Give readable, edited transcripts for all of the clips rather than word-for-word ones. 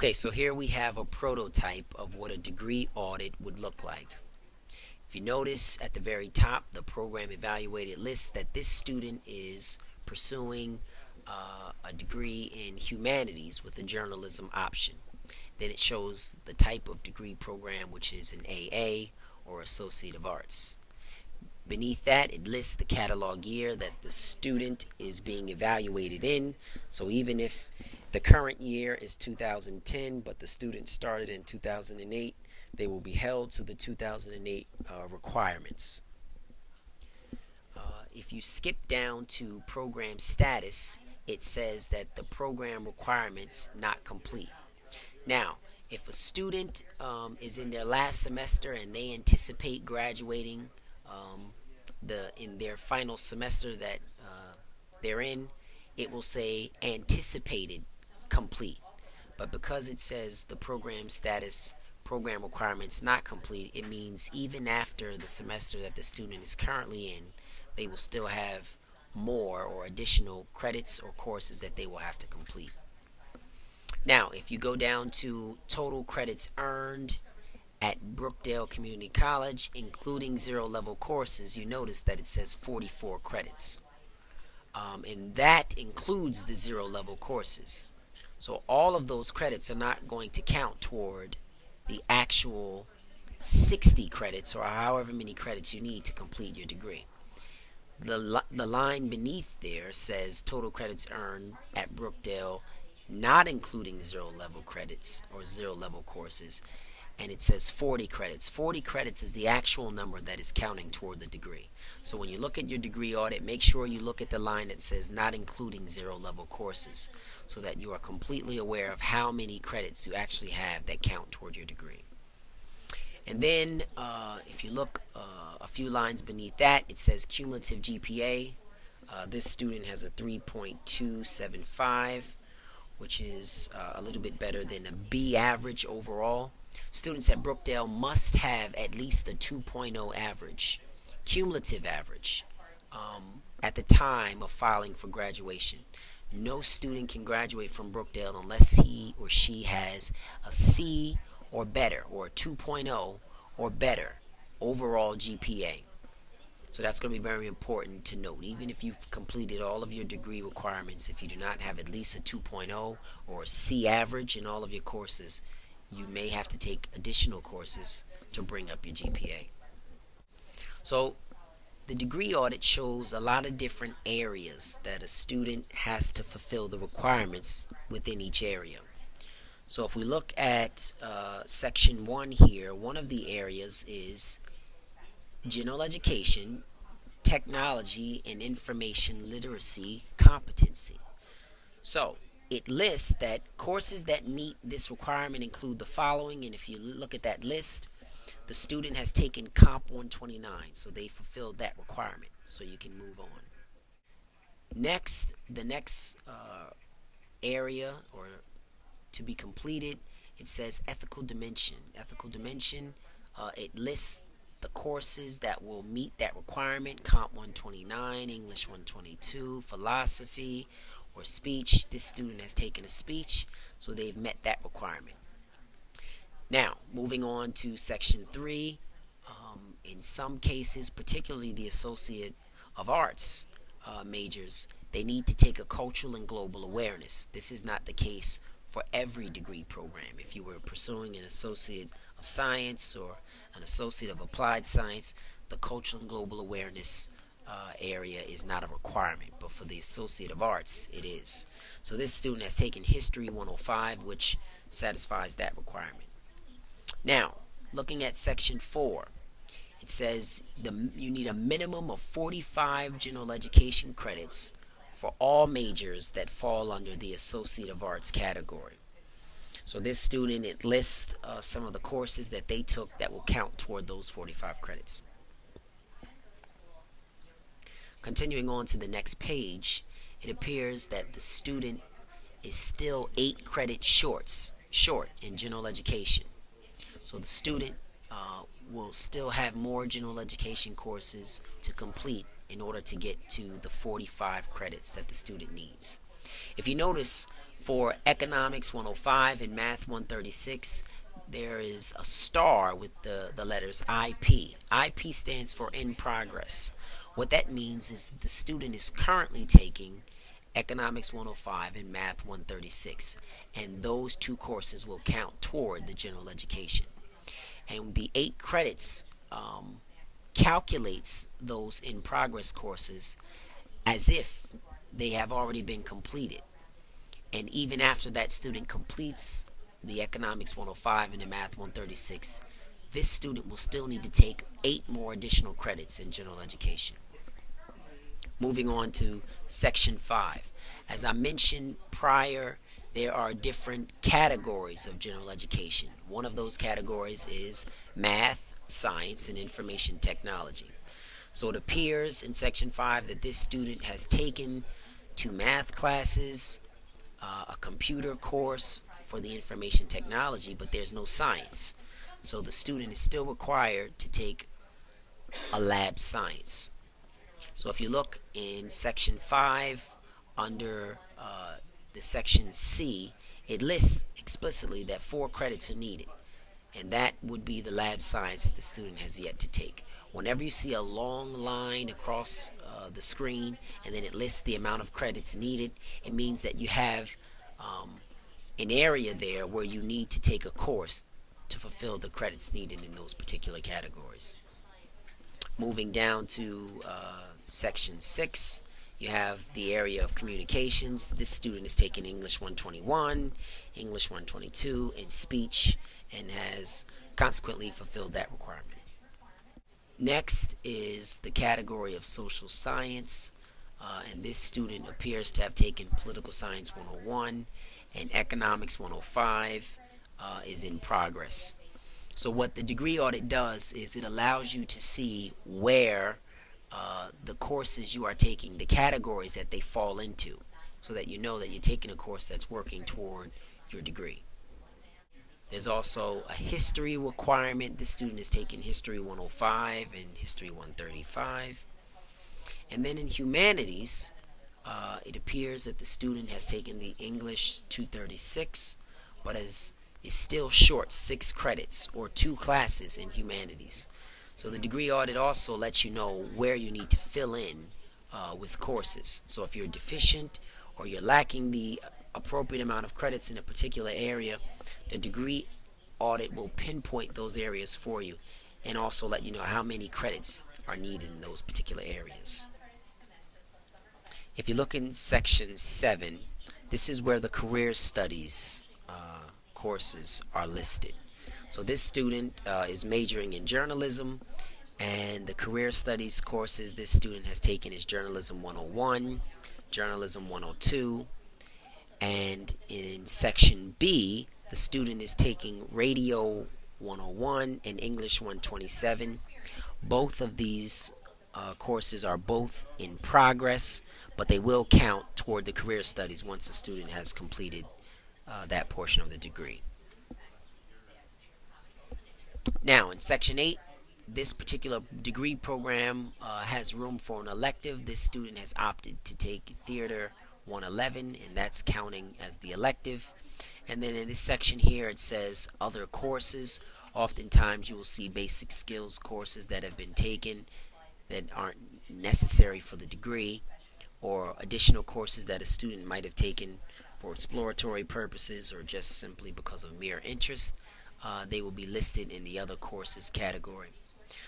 Okay, so here we have a prototype of what a degree audit would look like. If you notice at the very top, the program evaluated lists that this student is pursuing a degree in humanities with a journalism option. Then it shows the type of degree program, which is an AA or Associate of Arts. Beneath that, it lists the catalog year that the student is being evaluated in. So even if the current year is 2010, but the student started in 2008, they will be held to the 2008 requirements. If you skip down to program status, it says that the program requirements not complete. Now, if a student is in their last semester and they anticipate graduating in their final semester that they're in, it will say anticipated complete. But because it says the program status, program requirements not complete, it means even after the semester that the student is currently in, they will still have more or additional credits or courses that they will have to complete. Now, if you go down to total credits earned at Brookdale Community College, including zero-level courses, you notice that it says 44 credits. And that includes the zero-level courses. So all of those credits are not going to count toward the actual 60 credits or however many credits you need to complete your degree. The line beneath there says total credits earned at Brookdale, not including zero-level credits or zero-level courses, and it says 40 credits. 40 credits is the actual number that is counting toward the degree. So when you look at your degree audit, make sure you look at the line that says not including zero-level courses so that you are completely aware of how many credits you actually have that count toward your degree. And then if you look a few lines beneath that, it says cumulative GPA. This student has a 3.275, which is a little bit better than a B average overall. Students at Brookdale must have at least a 2.0 average, cumulative average, at the time of filing for graduation. No student can graduate from Brookdale unless he or she has a C or better, or a 2.0 or better overall GPA. So that's going to be very important to note. Even if you've completed all of your degree requirements, if you do not have at least a 2.0 or a C average in all of your courses, you may have to take additional courses to bring up your GPA. So the degree audit shows a lot of different areas that a student has to fulfill the requirements within each area. So if we look at section 1 here, one of the areas is general education, technology, and information literacy competency. So it lists that courses that meet this requirement include the following, and if you look at that list, the student has taken Comp 129, so they fulfilled that requirement, so you can move on. Next, the next area or to be completed, it says ethical dimension. Ethical dimension, it lists the courses that will meet that requirement: Comp 129, English 122, philosophy, or speech. This student has taken a speech, so they've met that requirement. Now, moving on to section 3, in some cases, particularly the Associate of Arts majors, they need to take a cultural and global awareness. This is not the case for every degree program. If you were pursuing an Associate of Science or an Associate of Applied Science, the cultural and global awareness area is not a requirement, but for the Associate of Arts it is. So this student has taken History 105, which satisfies that requirement. Now, looking at section 4, it says you need a minimum of 45 general education credits for all majors that fall under the Associate of Arts category. So this student, it lists some of the courses that they took that will count toward those 45 credits. Continuing on to the next page, it appears that the student is still 8 credits short in general education. So the student will still have more general education courses to complete in order to get to the 45 credits that the student needs. If you notice, For Economics 105 and Math 136, there is a star with the letters IP. IP stands for in progress. What that means is the student is currently taking Economics 105 and Math 136, and those two courses will count toward the general education. And the 8 credits calculates those in progress courses as if they have already been completed. And even after that student completes the Economics 105 and the Math 136, this student will still need to take 8 more additional credits in general education. Moving on to Section 5. As I mentioned prior, there are different categories of general education. One of those categories is math, science, and information technology. So it appears in Section 5 that this student has taken 2 math classes, a computer course for the information technology, but there's no science. So the student is still required to take a lab science. So if you look in Section 5 under the Section C, it lists explicitly that 4 credits are needed, and that would be the lab science that the student has yet to take. Whenever you see a long line across the screen and then it lists the amount of credits needed, it means that you have an area there where you need to take a course to fulfill the credits needed in those particular categories. Moving down to Section 6, you have the area of communications. This student is taking English 121, English 122, and speech, and has consequently fulfilled that requirement. Next is the category of social science, and this student appears to have taken political science 101, and economics 105 is in progress. So what the degree audit does is it allows you to see where the courses you are taking, the categories that they fall into, so that you know that you're taking a course that's working toward your degree. There's also a history requirement. This student is taking history 105 and history 135. And then in humanities, it appears that the student has taken the English 236, but is still short 6 credits or 2 classes in humanities. So the degree audit also lets you know where you need to fill in with courses. So if you're deficient or you're lacking the appropriate amount of credits in a particular area, the degree audit will pinpoint those areas for you and also let you know how many credits are needed in those particular areas. If you look in Section 7, this is where the career studies courses are listed. So this student is majoring in journalism, and the career studies courses this student has taken is journalism 101, journalism 102, and in Section B, the student is taking radio 101 and English 127. Both of these courses are both in progress, but they will count toward the career studies once the student has completed that portion of the degree. Now in Section 8, this particular degree program has room for an elective. This student has opted to take theater 111, and that's counting as the elective. And then in this section here it says other courses. Oftentimes you will see basic skills courses that have been taken that aren't necessary for the degree, or additional courses that a student might have taken for exploratory purposes or just simply because of mere interest. They will be listed in the other courses category.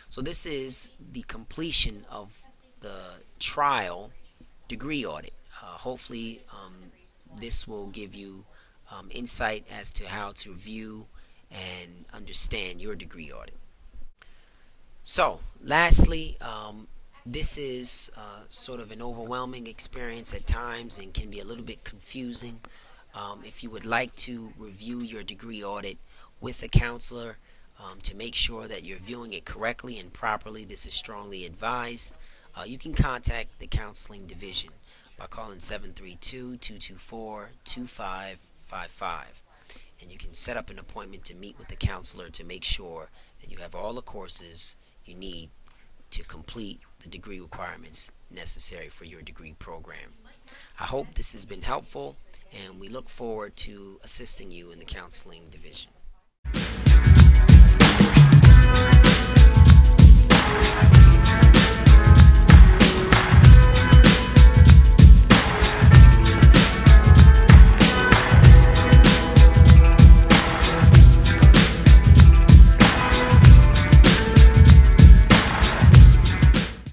So this is the completion of the trial degree audit. Hopefully this will give you insight as to how to view and understand your degree audit. So lastly, this is sort of an overwhelming experience at times and can be a little bit confusing. If you would like to review your degree audit with a counselor to make sure that you're viewing it correctly and properly, this is strongly advised. You can contact the counseling division by calling 732-224-2555, and you can set up an appointment to meet with the counselor to make sure that you have all the courses you need to complete the degree requirements necessary for your degree program. I hope this has been helpful, and we look forward to assisting you in the counseling division.